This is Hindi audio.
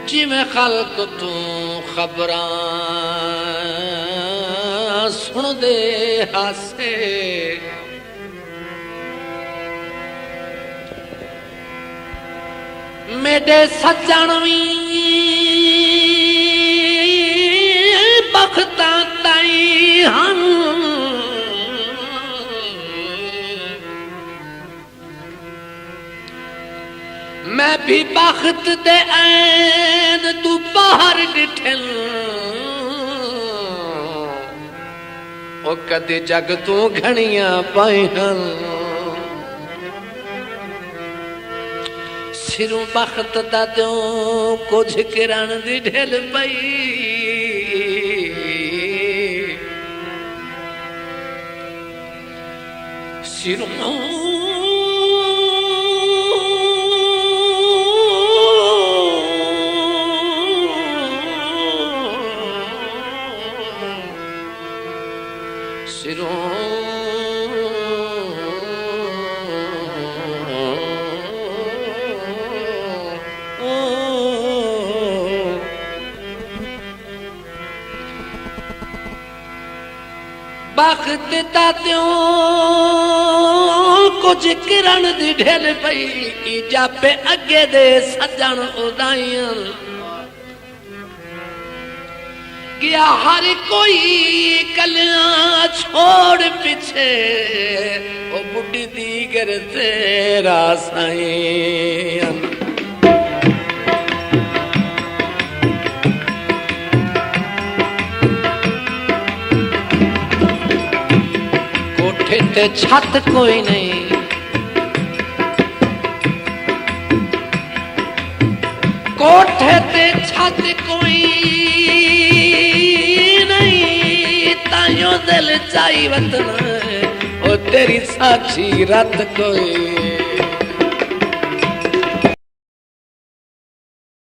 जिमें खल्क तू खबरां सुन दे हासे मेरे सज्जन भी बख्तां ताई हम मैं भी बख्त दे ऐन तू बाहर डिठन ओ कदे जग तू घणियां पाईहन सिरों बख्त दा त्यों कुछ किरण दी ढिल पई सिरों बख्त तात्यों कुछ किरण दी ढिल पई जापे अगे दे सजन उदाइयां गया हर कोई कलियां छोड़ पीछे ओ बुढ़ी दीगर तेरा साईं कोठे ते छत कोई नहीं कोठे ते छत कोई ताइयों दिल चाई वतन ओ तेरी साक्षी रत कोई